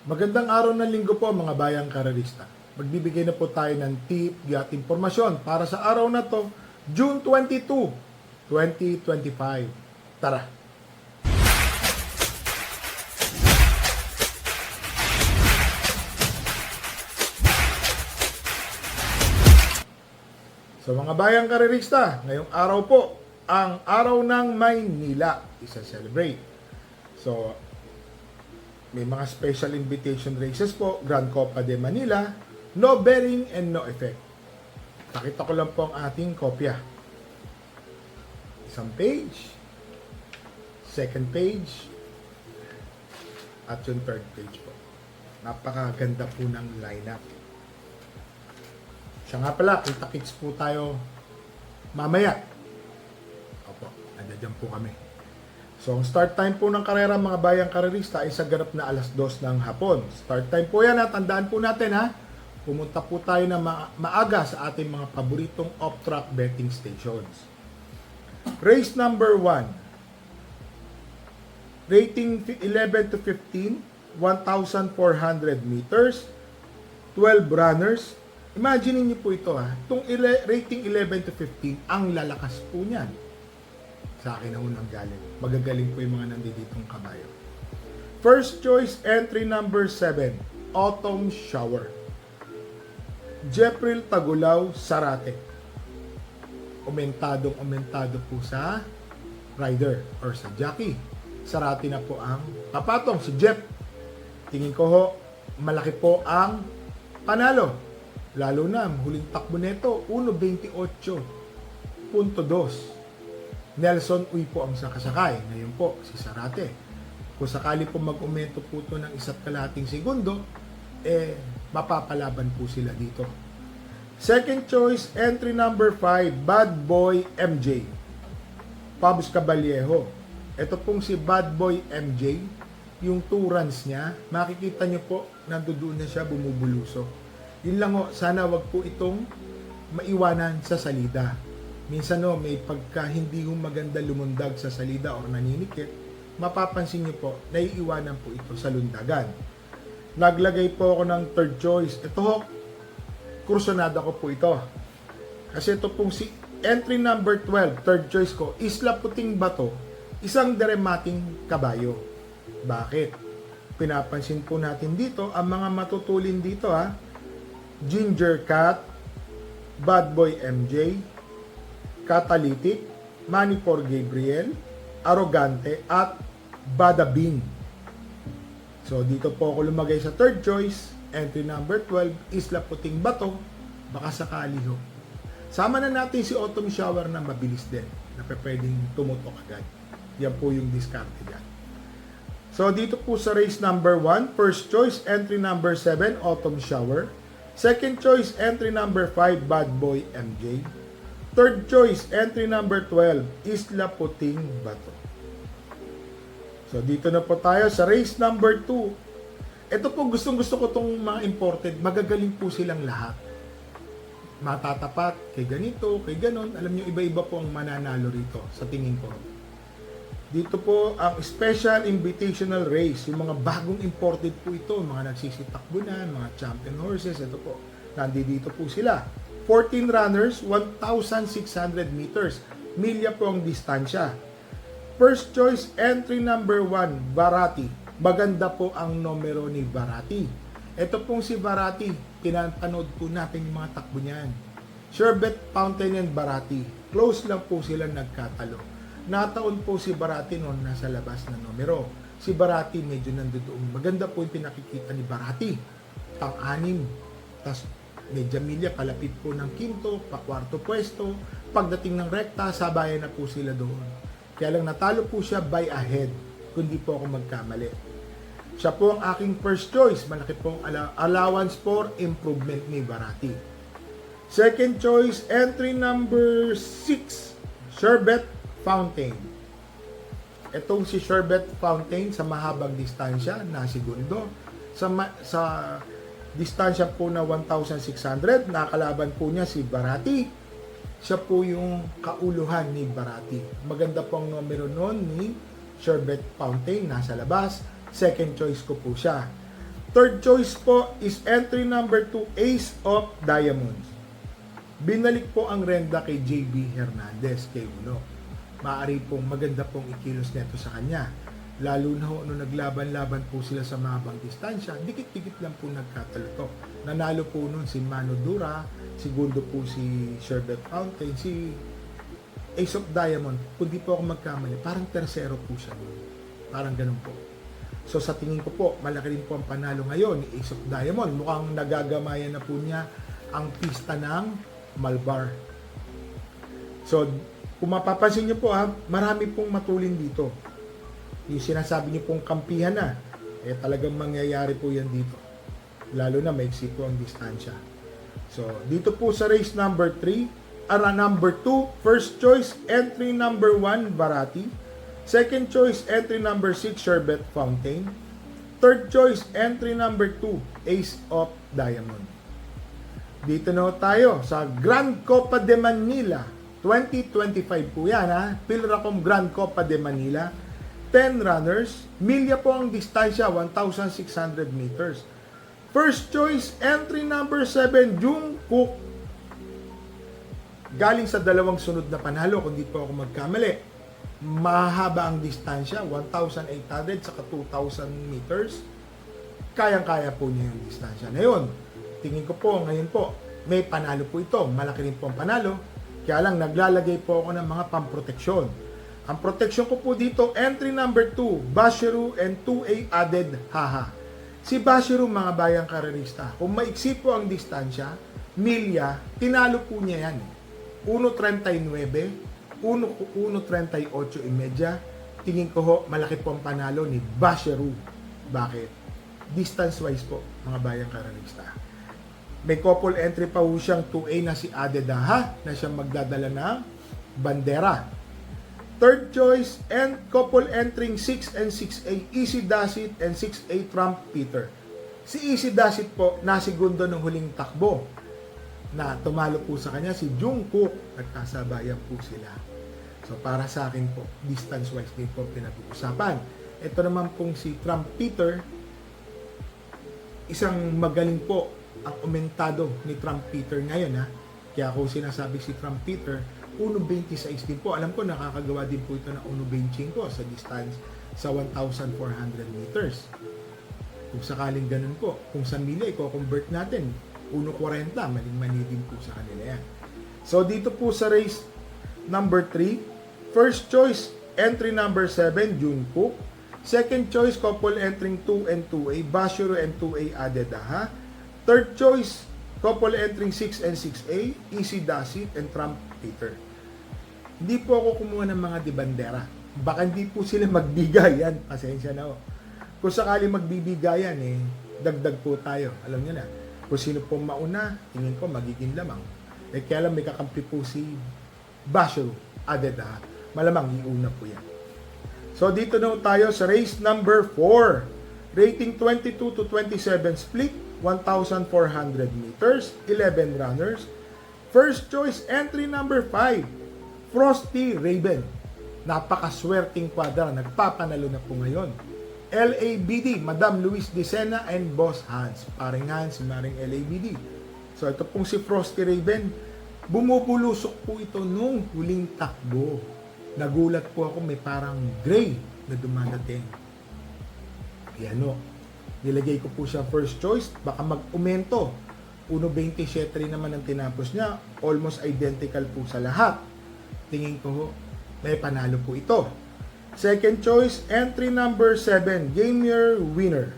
Magandang araw ng linggo po mga bayang karerista. Magbibigay na po tayo ng tip at impormasyon para sa araw na to, June 22, 2025. Tara! So mga bayang karerista, ngayong araw po, ang araw ng Maynila isa-celebrate. So, may mga special invitation races po, Grand Copa de Manila, no bearing and no effect. Pakita ko lang po ang ating kopya. Isang page, second page, at yung third page po. Napakaganda po ng lineup. Siya nga pala, kita-kits po tayo mamaya. Opo, nandiyan po kami. So, ang start time po ng karera mga bayang karerista ay sa ganap na alas 2 ng hapon. Start time po yan ha, tandaan po natin ha. Pumunta po tayo na maaga sa ating mga paboritong off-track betting stations. Race number 1. Rating 11 to 15, 1,400 meters, 12 runners. Imagine niyo po ito ha, itong rating 11 to 15, ang lalakas po niyan. Sa akin na unang galing. Magagaling po yung mga nanditong kabayo. First choice, entry number 7, Autumn Shower. Jepril Tagulaw, Sarate. Umentado po sa rider or sa jockey. Sarate na po ang papatong, si Jep. Tingin ko ho, malaki po ang panalo. Lalo na, huling takbo nito, 1.28.2. Nelson Uy po ang sakasakay. Ngayon po, si Sarate. Kung sakali po mag-umento po ito ng 1.5 segundo, mapapalaban po sila dito. Second choice, entry number 5, Bad Boy MJ. Pabs Caballejo. Ito pong si Bad Boy MJ, yung 2 runs niya, makikita nyo po, nandoon na siya bumubuluso. Yun lang ho, sana wag po itong maiwanan sa salida. Minsan no, may pagka hindi ho maganda lumundag sa salida o naninikit, mapapansin nyo po, naiiwanan po ito sa lundagan. Naglagay po ako ng third choice. Ito ho, kursunada ko po ito. Kasi ito pong si entry number 12, third choice ko, Isla Puting Bato, isang deremating kabayo. Bakit? Pinapansin po natin dito, ang mga matutulin dito ha, Ginger Cat, Bad Boy MJ, Catalytic, Manny for Gabriel, Arrogante, at Bada Bing. So, dito po ako lumagay sa third choice, entry number 12, Isla Puting Bato, baka sakali ho. Sama na natin si Autumn Shower na mabilis din, na pwedeng tumutok agad. Yan po yung discarte yan. So, dito po sa race number 1, first choice, entry number 7, Autumn Shower. Second choice, entry number 5, Bad Boy MJ. Third choice, entry number 12, Isla Puting Bato. So, dito na po tayo sa race number 2. Ito po, gustong-gusto ko itong mga imported. Magagaling po silang lahat. Matatapat kay ganito, kay ganon. Alam nyo, iba-iba po ang mananalo rito sa tingin ko. Dito po, ang special invitational race. Yung mga bagong imported po ito. Mga nagsisitakbo na, mga champion horses. Ito po, nandito po sila. 14 runners, 1,600 meters. Milya po ang distansya. First choice, entry number 1, Varati. Maganda po ang numero ni Varati. Ito pong si Varati, pinapanood po natin yung mga takbo niyan. Sherbet, Fountain, and Varati. Close lang po sila nagkatalo. Nataon po si Varati noon nasa labas na numero. Si Varati medyo nandoon. Maganda po yung pinakikita ni Varati. Pang-6. Tas medya milya, kalapit po ng quinto, pa-kwarto pwesto. Pagdating ng rekta, sabayan na po sila doon. Kaya lang natalo po siya by ahead, kundi po ako magkamali. Siya po ang aking first choice. Malaki pong allowance for improvement ni Varati. Second choice, entry number 6, Sherbet Fountain. Itong si Sherbet Fountain sa mahabang distansya, nasigundo. Sa distansya po na 1,600, nakalaban po niya si Varati. Siya po yung kauluhan ni Varati. Maganda po ang numero noon ni Sherbet Fountain, nasa labas. Second choice ko po siya. Third choice po is entry number 2, Ace of Diamonds. Binalik po ang renda kay JB Hernandez, kay Uno. Maaari pong maganda pong ikilos neto sa kanya. Lalo na ho, nung naglaban-laban po sila sa mahabang distansya, dikit-dikit lang po nagkatalo to. Nanalo po nun si Mano Dura, segundo po si Sherbet Fountain, si Ace of Diamond. Kung di po ako magkamali, parang tersero po siya. Parang ganun po. So sa tingin ko po, malaki rin po ang panalo ngayon ni Ace of Diamond. Mukhang nagagamayan na po niya ang pista ng Malbar. So, kung mapapansin niyo po marami pong matulin dito. Yung sinasabi niyo pong kampihan na, talagang mangyayari po yan dito. Lalo na maiksi po ang distansya. So, dito po sa race number 3, number 2, first choice, entry number 1, Barati. Second choice, entry number 6, Sherbet Fountain. Third choice, entry number 2, Ace of Diamond. Dito na tayo sa Grand Copa de Manila 2025 po yan Philracom Grand Copa de Manila. 10 runners. Milya po ang distansya, 1,600 meters. First choice, entry number 7, Jungkook. Galing sa dalawang sunod na panalo, kung di po ako magkamali. Mahaba ang distansya, 1,800 saka 2,000 meters. Kayang-kaya po niya yung distansya na yun. Tingin ko po, ngayon po, may panalo po ito. Malaki rin po ang panalo. Kaya lang, naglalagay po ako ng mga pamproteksyon. Ang proteksyon ko po dito, entry number 2, Bashiru and 2A added Haha. Si Bashiru, mga bayang karerista, kung maiksi po ang distansya, milya, tinalo po niya yan. 1.39, 1.38 tingin ko ho, malaki po ang panalo ni Bashiru. Bakit? Distance-wise po, mga bayang karerista. May couple entry pa ho siyang 2A na si Adedaha na siyang magdadala ng bandera. Third choice and couple entering 6 and 6A, Easy Dasit and 6A Trump Peter. Si Easy Dasit po nasigundo ng huling takbo na tumalo po sa kanya si Jungkook at kasabayan po sila. So para sa akin po, distance-wise din po pinag-uusapan. Ito naman pong si Trump Peter, isang magaling po ang umentado ni Trump Peter ngayon Kaya ako sinasabi si Trump Peter, 1.26 din po. Alam ko nakakagawa din po ito ng 1.25 sa distance sa 1,400 meters. Kung sakaling ganun po, kung sa milya i-convert natin, 1.40, maling-mani din po sa kanila yan. So dito po sa race number 3, first choice, entry number 7, Jungkook. Second choice, couple entering 2 and 2A, Bashiru and 2A Adedaha. Third choice, couple entering 6 and 6A, Easy Dasit and Trump Peter. Hindi po ako kumuha ng mga dibandera. Baka hindi po sila magbigayan. Pasensya na ho. Kung sakali magbibigayan, dagdag po tayo. Alam niyo na, kung sino po mauna, tingin ko magiging lamang. Kaya lang may kakampi po si Bashiru Adedaha. Malamang iuna po yan. So dito na tayo sa race number 4. Rating 22 to 27 split, 1,400 meters, 11 runners. First choice, entry number 5, Frosty Raven. Napakaswerting kwadra, nagpapanalo na po ngayon. LABD, Madam Luis de Sena and Boss Hans. Paring Hans, maring LABD. So ito pong si Frosty Raven, bumubulusok po ito nung huling takbo. Nagulat po ako, may parang gray na dumadating. Yan o. Nilagay ko po siya first choice, baka mag-umento. 1.27 naman ang tinapos niya, almost identical po sa lahat. Tingin ko ho, may panalo po ito. Second choice, entry number 7, Game Year Winner.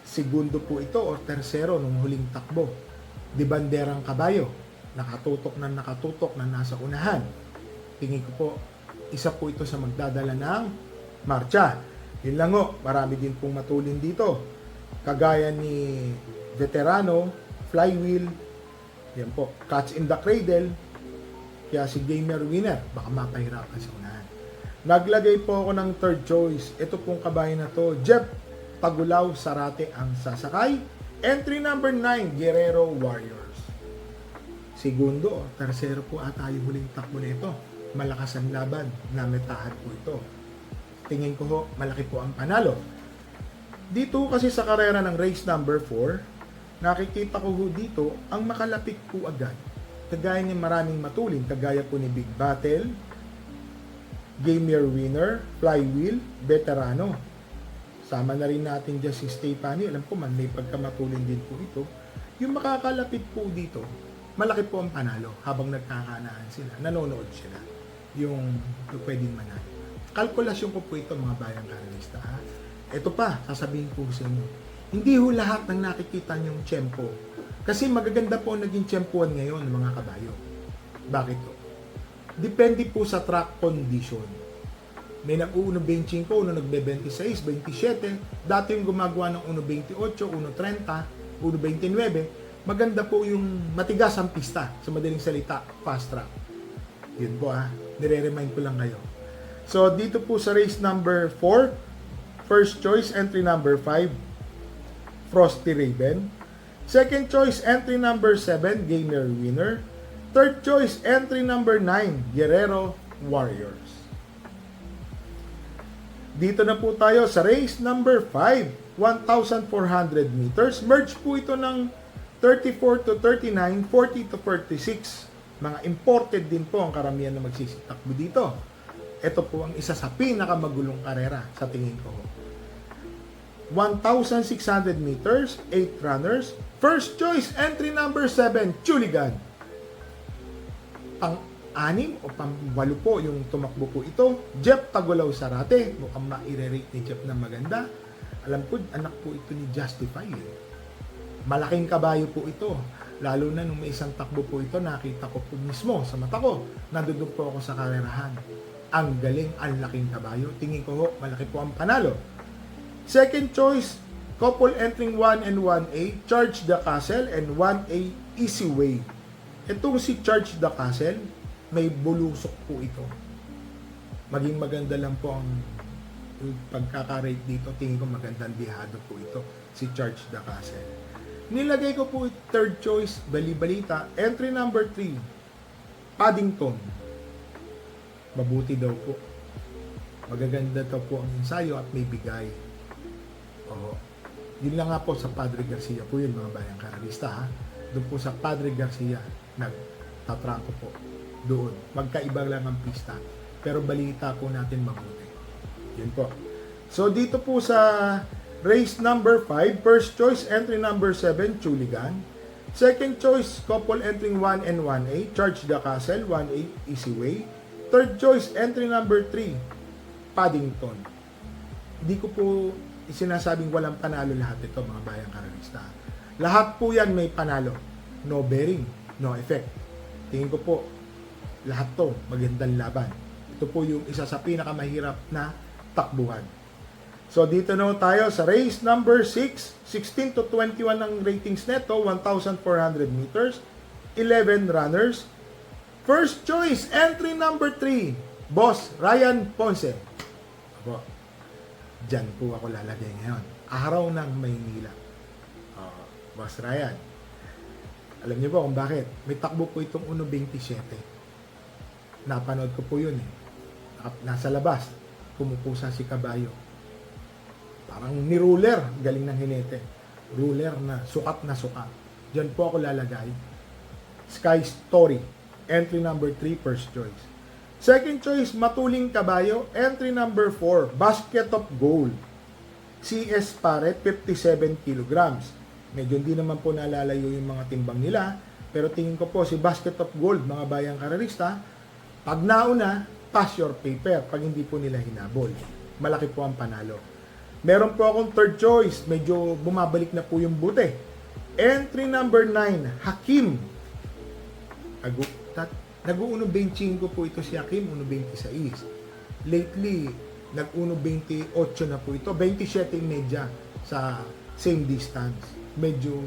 Segundo po ito o tersero nung huling takbo. Di banderang kabayo, nakatutok na nasa unahan. Tingin ko po, isa po ito sa magdadala ng marcha. Yun lang ho, marami din pong matulin dito. Kagaya ni Veterano, Flywheel, yan po, Catch in the Cradle, kaya si Gamer Winner, baka mapahirapan sa unahan. Naglagay po ako ng third choice. Ito pong kabayan na to, Jeff Tagulaw Sarate ang sasakay. Entry number 9, Guerrero Warriors. Segundo, tersero po ata yung huling takbo nito. Malakas ang laban, nametahan po ito. Tingin ko ho, malaki po ang panalo. Dito kasi sa karera ng race number 4, nakikita ko ho dito ang makalapit po agad. Kagaya ni maraming matulin, kagaya po ni Big Battle, Game Year Winner, Flywheel, Veterano. Sama na rin natin dyan si Stefani. Alam ko man, may pagkamatulin din po ito. Yung makakalapit po dito, malaki po ang panalo habang nagkakanaan sila. Nanonood sila. Yung pwedeng manalo. Kalkulasyon ko po ito mga bayang karalista. Ha? Ito pa, sasabihin ko sa inyo. Hindi ho lahat ng nakikita niyong tiyempo. Kasi magaganda po ang naging tiyempuan ngayon mga kabayo. Bakit to? Depende po sa track condition. May nag-1.25, uno nagbe-26, 27. Dati yung gumagawa ng 1.28, 1.30, 1.29. Maganda po yung matigas ang pista. Sa madaling salita, fast track. Yun po nire-remind ko lang kayo. So, dito po sa race number 4, first choice, entry number 5, Frosty Raven. Second choice, entry number 7, Gamer Winner. Third choice, entry number 9, Guerrero Warriors. Dito na po tayo sa race number 5, 1,400 meters. Merge po ito ng 34 to 39, 40 to 46. Mga imported din po ang karamihan na magsisitakbo dito. Ito po ang isa sa pinakamagulong karera sa tingin ko. 1,600 meters, 8 runners. First choice, entry number 7, Chuligan. Pang-6 o pang-8 po yung tumakbo po ito. Jeff Tagulaw Sarate. Mukhang ma-rate ni Jeff na maganda. Alam ko, anak po ito ni Justify. Malaking kabayo po ito. Lalo na nung may isang takbo po ito, nakita ko po mismo sa mata ko. Nadudog po ako sa karerahan. Ang galing, ang laking kabayo. Tingin ko ho, malaki po ang panalo. Second choice, couple entering 1 and 1A, Charge the Castle and 1A Easy Way. Itong si Charge the Castle, may bulusok po ito. Maging maganda lang po ang pagkakarate dito. Tingin ko magandang bihado po ito, si Charge the Castle. Nilagay ko po third choice, bali-balita, entry number 3, Paddington. Mabuti daw po. Magaganda daw po ang ensayo at may bigay. Oo. Yun lang nga po sa Padre Garcia po yun mga bayang karalista ha. Doon po sa Padre Garcia nagtatrangko po. Doon. Magkaiba lang ang pista. Pero balita po natin mabuti. Yun po. So dito po sa race number 5, first choice entry number 7, Chuligan. Second choice, couple entering 1 and 1A, Charge the Castle, 1A Easy Way. Third choice, entry number 3, Paddington. Hindi ko po sinasabing walang panalo lahat ito, mga bayang karalista. Lahat po yan may panalo. No bearing, no effect. Tingin ko po, lahat to magandang laban. Ito po yung isa sa pinakamahirap na takbuhan. So dito na tayo sa race number 6, 16 to 21 ang ratings neto, 1,400 meters, 11 runners. First choice, entry number 3, Boss Ryan Ponce. Abo, dyan po ako lalagay ngayon. Araw ng Maynila. Boss Ryan. Alam niyo po kung bakit? May takbo po itong 1.27. Napanood ko po yun eh. Nasa labas, pumupusa si kabayo. Parang ni ruler, galing ng hinete. Ruler na sukat na sukat. Diyan po ako lalagay. Sky Story, entry number 3, first choice. Second choice, Matuling Kabayo, entry number 4, Basket of Gold. CS Paret, 57 kilograms. Medyo hindi naman po nalalayo yung mga timbang nila, pero tingin ko po si Basket of Gold, mga bayang karalista, pag nauna, pass your paper, pag hindi po nila hinabol. Malaki po ang panalo. Meron po akong third choice, medyo bumabalik na po yung buti. Entry number 9, Hakim. Nag-1.25 po ito si Hakim, 1.26. Lately, nag-1.28 na po ito, 27 media sa same distance. Medyo,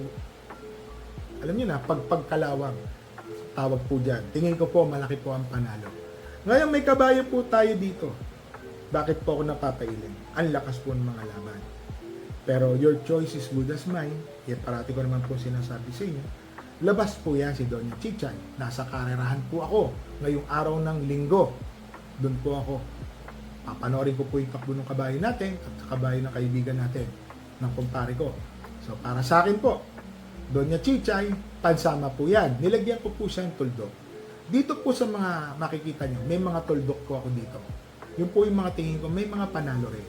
alam niyo na, pagkalawang tawag po dyan. Tingin ko po, malaki po ang panalo. Ngayon, may kabayo po tayo dito. Bakit po ako napapailin? Ang lakas po ng mga laban. Pero your choice is good as mine. Yet parati ko naman po sinasabi sa inyo. Labas po yan si Doña Chichay. Nasa karerahan po ako ngayong araw ng linggo. Doon po ako. Papanoorin ko po yung takbo ng kabayo natin at kabayo ng kaibigan natin. ng kumpare ko. So, para sa akin po, Doña Chichay, pansama po yan. Nilagyan ko po siya ng tuldok. Dito po sa mga makikita nyo, may mga tuldok po ako dito. Yun po yung mga tingin ko, may mga panalo rin.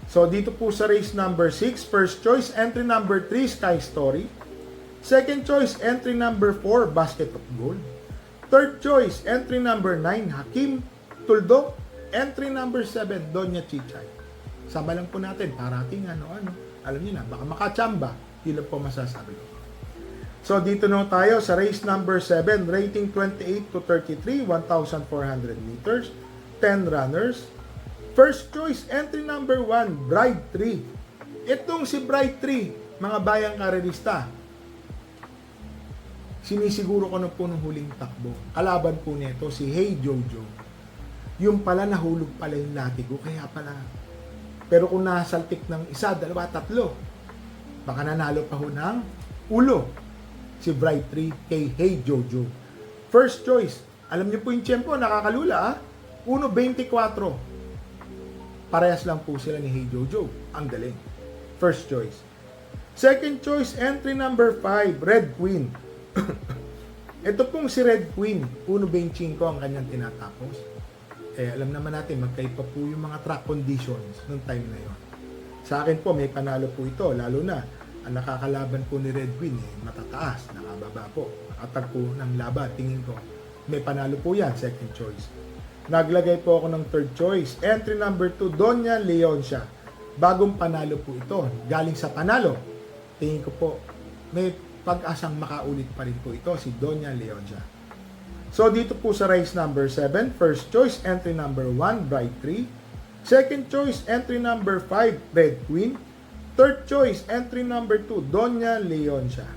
So, dito po sa race number 6, first choice, entry number 3, Sky Story. Second choice, entry number 4, Basket of Gold. Third choice, entry number 9, Hakim Tuldok. Entry number 7, Doña Chichay. Sama lang po natin, parating alam niyo na, baka makachamba. Yun lang po masasabi ko. So, dito na tayo sa race number 7, rating 28 to 33, 1,400 meters, 10 runners. First choice, entry number 1, Bride 3. Itong si Bride 3, mga bayang karerista, sinisiguro ko na po ng huling takbo. Kalaban po nito si Hey Jojo. Yung pala nahulog pala yung latigo, kaya pala. Pero kung nasaltik ng isa, dalawa, tatlo, baka nanalo pa ho ng ulo si Bright 3 kay Hey Jojo. First choice, alam niyo po yung tiyempo, nakakalula 1.24. Parehas lang po sila ni Hey Jojo. Ang galing. First choice. Second choice, entry number 5, Red Queen. Ito pong si Red Queen, 1.25 ang kanyang tinatapos. Alam naman natin, magkaiba po yung mga track conditions nung time na yon. Sa akin po, may panalo po ito, lalo na ang nakakalaban po ni Red Queen, matataas, nakababa po. Nakatagpo ng laban, tingin ko, may panalo po yan, second choice. Naglagay po ako ng third choice, entry number 2, Doña Leoncia. Bagong panalo po ito, galing sa panalo. Tingin ko po, may pag-asang makaulit pa rin po ito, si Doña Leoncia. So, dito po sa race number 7, first choice, entry number 1, Bright 3. Second choice, entry number 5, Red Queen. Third choice, entry number 2, Doña Leoncia.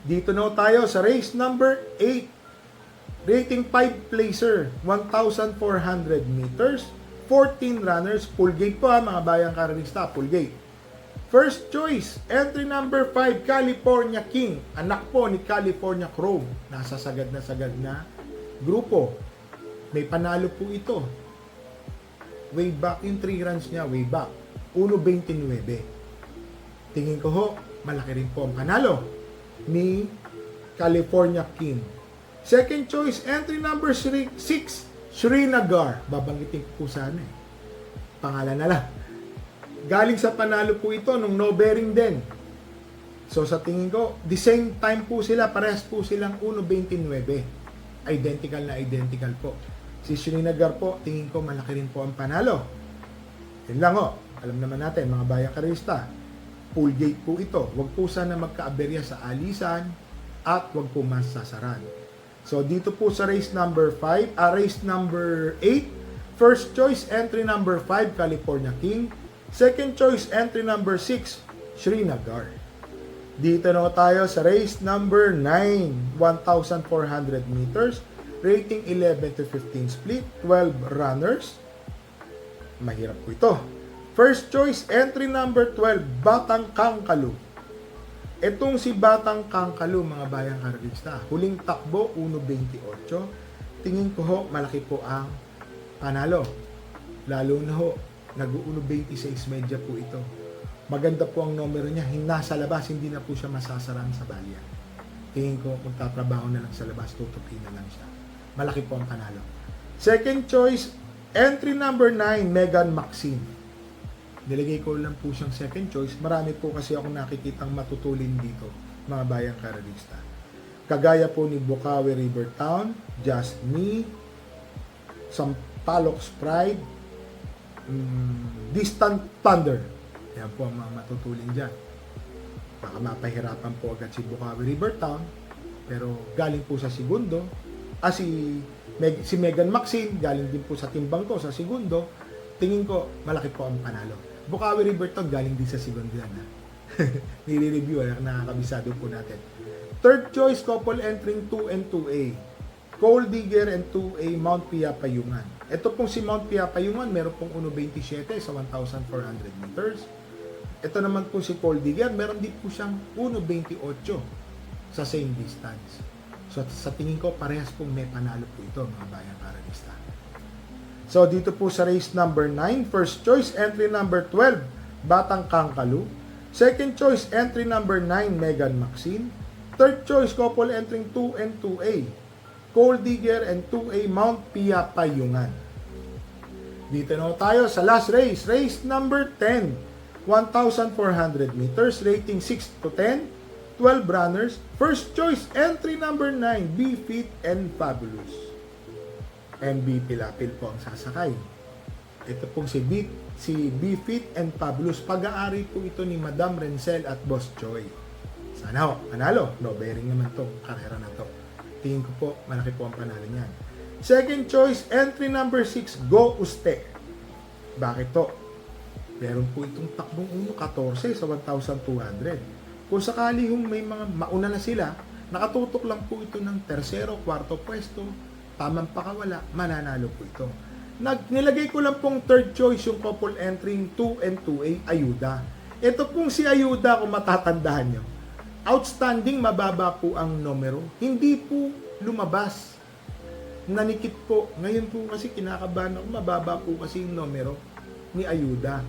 Dito na tayo sa race number 8. Rating 5 placer, 1,400 meters, 14 runners. Full gate po mga bayang karerista, full gate. First choice, entry number 5, California King. Anak po ni California Chrome. Nasa sagad na grupo. May panalo po ito. Way back, yung 3 runs niya, way back. 1.29. Tingin ko ho, malaki rin po ang panalo ni California King. Second choice, entry number 6, Srinagar. Babanggitin ko po sana pangalan na lang. Galing sa panalo po ito nung no bearing din. So sa tingin ko, the same time po sila, parehas po silang 1.29. Identical po. Si Srinagar po, tingin ko malaki rin po ang panalo. Yun lang ho. Alam naman natin, mga bayang karista, full gate po ito. Huwag po sana magkaaberya sa alisan at huwag po masasaran. So, dito po sa race number 5, race number 8, first choice, entry number 5, California King. Second choice, entry number 6, Srinagar. Dito na tayo sa race number 9, 1,400 meters, rating 11 to 15 split, 12 runners. Mahirap po ito. First choice, entry number 12, Batang Kangkalu. Itong si Batang Kangkalu, mga bayang karista, huling takbo, 1.28. Tingin ko ho, malaki po ang panalo. Lalo na ho, nag-1.26 medya po ito. Maganda po ang numero niya, nasa labas, hindi na po siya masasaran sa balya. Tingin ko, magtatrabaho na lang sa labas, tutupi na lang siya. Malaki po ang panalo. Second choice, entry number 9, Megan Maxine. Nilagay ko lang po siyang second choice. Marami po kasi ako nakikitang matutulin dito, mga bayang karalista. Kagaya po ni Bukawi River Town, Just Me, Sampaloc Pride, Distant Thunder. Yan po ang mga matutulin dyan. Baka mapahirapan po agad si Bukawi River Town, pero galing po sa segundo. Si Megan Maxine, galing din po sa timbang ko sa segundo. Tingin ko, malaki po ang panalo. Bukawi River Town, galing din sa segundo yan. Nire-review, nakakabisado po natin. Third choice, couple entering 2 and 2A. Coal Digger and 2A, Mount Pia Payungan. Ito pong si Mount Pia Payungan, meron pong 1.27 sa 1,400 meters. Ito naman po si Coal Digger, meron din po siyang 1.28 sa same distance. So sa tingin ko, parehas pong may panalo po ito, mga bayang karalista. So, dito po sa race number 9, first choice, entry number 12, Batang Kangkalu. Second choice, entry number 9, Megan Maxine. Third choice, couple entering 2 and 2A, Coal Digger and 2A, Mount Pia Payungan. Dito na tayo sa last race, race number 10, 1,400 meters, rating 6 to 10, 12 runners. First choice, entry number 9, Be Fit and Fabulous. MB Pilapil po ang sasakay. Ito pong si Be Fit and Fabulous. Pag-aari po ito ni Madam Rencel at Boss Joy. Sana ho, manalo. No bearing naman to, karera na to. Tingin ko po, malaki po ang panalo niyan. Second choice, entry number 6, Go Uste. Bakit to? Meron po itong takbong 1.14 sa 1,200. Kung sakali may mga mauna na sila, nakatutok lang po ito ng tersero, kwarto pwesto, tamang pakawala, mananalo po ito. Nilagay ko lang pong third choice yung couple entering 2 and 2A, Ayuda. Ito pong si Ayuda, kung matatandaan nyo, outstanding, mababa po ang numero. Hindi po lumabas. Nanikit po. Ngayon po kasi kinakabahan ako, mababa po kasi yung numero ni Ayuda.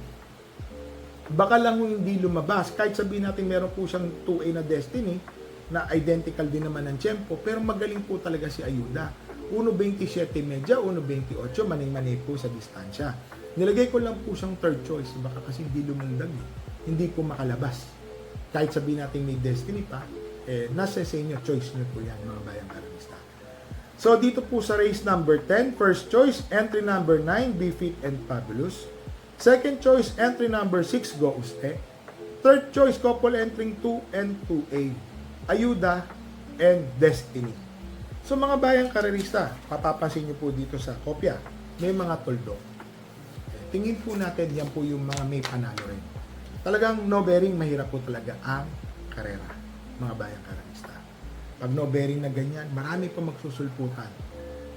Baka lang hindi lumabas. Kahit sabihin natin meron po siyang 2A na Destiny, na identical din naman ng tempo, pero magaling po talaga si Ayuda. 1.27 medya, 1.28, maning-mani po sa distansya. Nilagay ko lang po siyang third choice, baka kasi hindi lumundag, hindi po makalabas. Kahit sabihin natin may Destiny pa, nasa sa inyo, choice nyo po yan, mga bayang karanista. So, dito po sa race number 10, first choice, entry number 9, Be Fit and Fabulous. Second choice, entry number 6, Go Uste. Third choice, couple entering 2 and 2A, Ayuda and Destiny. So mga bayang karerista, papapansin nyo po dito sa kopya, may mga tuldok. Tingin po natin, yan po yung mga may panalo rin. Talagang no bearing, mahirap po talaga ang karera, mga bayang karerista. Pag no bearing na ganyan, marami pa magsusulputan.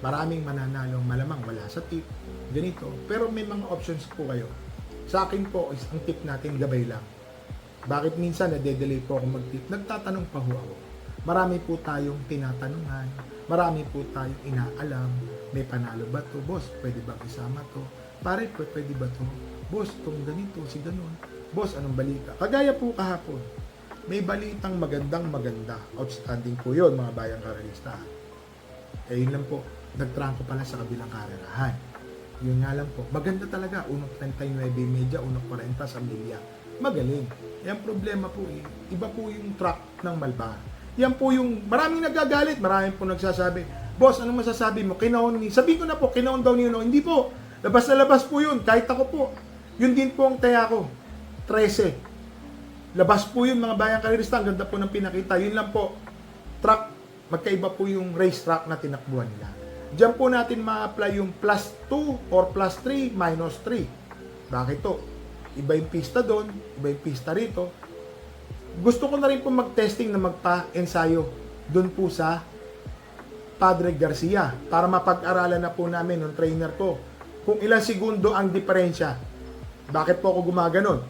Maraming mananalo, malamang wala sa tip, ganito. Pero may mga options po kayo. Sa akin po, ang tip natin, gabay lang. Bakit minsan nade-delay po ako mag-tip? Nagtatanong pa ho ako. Marami po tayong tinatanungan, marami po tayong inaalam, may panalo ba to? Boss, pwede ba isama to? Pare, pwede ba to? Boss, itong ganito, si ganon. Boss, anong balita? Kagaya po kahapon, may balitang maganda, outstanding po yun, mga bayang karerista. Yun lang po, nagtrangko pala sa kabilang karerahan. Yun nga lang po, maganda talaga, 1.39 medya, 1.40 sa milya. Magaling. Yan problema po iba po yung track ng Malbar. Yan po yung, maraming nagagalit, maraming po nagsasabi, boss, anong masasabi mo? Kinahon ni, sabihin ko na po, kinahon daw niyo, no? Hindi po, labas na labas po yun, kahit ako po. Yun din po ang taya ko, 13. Labas po yun, mga bayang karerista, ang ganda po ng pinakita. Yun lang po, track, magkaiba po yung race track na tinakbuhan nila. Diyan po natin ma-apply yung plus 2 or plus 3, minus 3. Bakit to? Iba yung pista doon, iba yung pista rito. Gusto ko na rin po mag-testing na magpa-ensayo doon po sa Padre Garcia para mapag-aralan na po namin ng trainer ko kung ilang segundo ang diferensya. Bakit po ako gumaganon?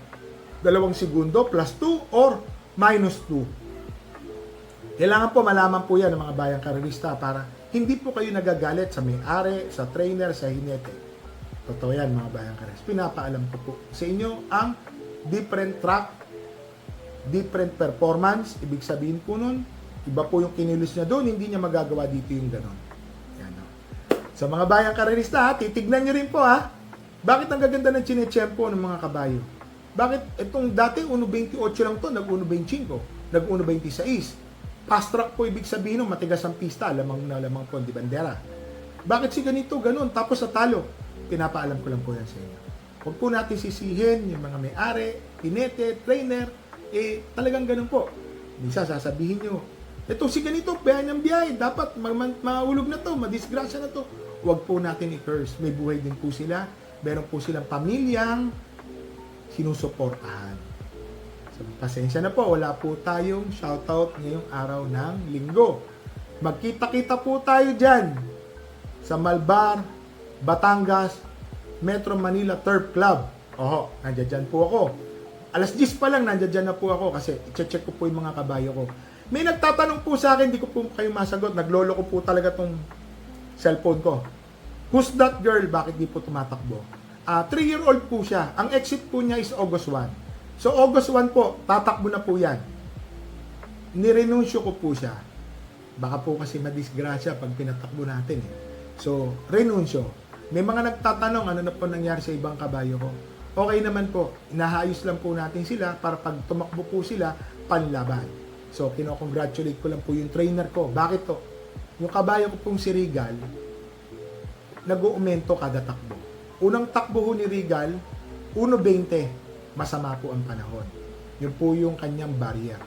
2 segundo plus 2 or minus 2. Kailangan po malaman po yan ng mga bayang karerista para hindi po kayo nagagalit sa may-ari, sa trainer, sa hinete. Totoo yan, mga bayang karerista. Pinapaalam ko po sa inyo ang different track, different performance. Ibig sabihin po nun, iba po yung kinilos niya doon, hindi niya magagawa dito yung ganon. Yan, no? Sa mga bayang karerista, titignan nyo rin po ha. Bakit ang gaganda ng chinechempo ng mga kabayo? Bakit itong dati 1.28 lang to, nag-1.25, nag-1.26. Fast track po ibig sabihin ng matigas ang pista, lamang na lamang po di bandera. Bakit si ganito, ganon, tapos sa talo? Pinapaalam ko lang po yan sa inyo. Huwag po natin sisihin yung mga may-ari, pinete, trainer, talagang ganun po. Minsan sasabihin nyo, ito si ganito, biyahe ng biyahe, dapat mahulog na to, madisgrasya na to. Huwag po natin i-curse. May buhay din po sila. Meron po silang pamilyang sinusuportahan. So, pasensya na po, wala po tayong shoutout ngayong araw ng linggo. Magkita-kita po tayo dyan sa Malbar, Batangas, Metro Manila Turf Club. Oho, nandiyan po ako. Alas 10 pa lang, nandiyan na po ako kasi i-check ko po yung mga kabayo ko. May nagtatanong po sa akin, di ko po kayo masagot. Naglolo ko po talaga tong cellphone ko. Who's that girl? Bakit di po tumatakbo? 3-year-old po siya. Ang exit po niya is August 1. So August 1 po, tatakbo na po yan. Nirenunsyo ko po siya. Baka po kasi madisgrasya pag pinatakbo natin eh. So, renunsyo. May mga nagtatanong, ano na po nangyari sa ibang kabayo ko? Okay naman po, inahayos lang po natin sila para pag tumakbo po sila, panlaban. So, kinokongratulate ko lang po yung trainer ko. Bakit to? Yung kabayo ko pong si Regal, nag-uumento kada takbo. Unang takbo ho ni Regal, 1.20. Masama po ang panahon. Yun po yung kanyang barrier.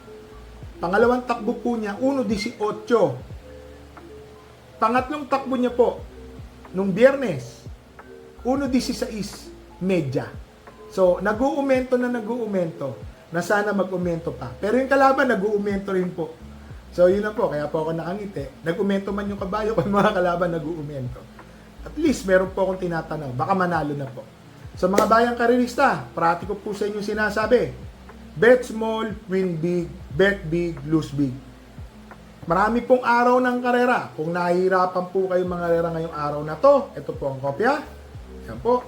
Pangalawang takbo po niya, 1.18. Pangatlong takbo niya po, nung Biyernes, 1.16 medya. So, nag-uumento na sana mag-umento pa. Pero yung kalaban, nag-uumento rin po. So, yun na po. Kaya po ako nakangiti. Nag-umento man yung kabayo, kung mga kalaban nag-uumento. At least, meron po akong tinatanong. Baka manalo na po. So, mga bayang karirista, pratiko po sa inyo sinasabi. Bet small, win big, bet big, lose big. Marami pong araw ng karera. Kung nahihirapan po kayo mga karera ngayong araw na to, ito po ang kopya. Yan po.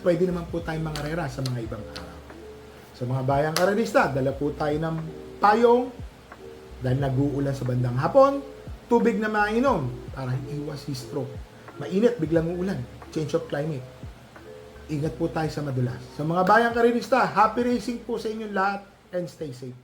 Pwede naman po tayong mga karera sa mga ibang araw. So mga bayang karerista, dala po tayo ng payong dahil nag-uulan sa bandang hapon, tubig na mainom para iwas heat stroke. Mainit, biglang uulan. Change of climate. Ingat po tayo sa madulas. So mga bayang karerista, happy racing po sa inyong lahat and stay safe.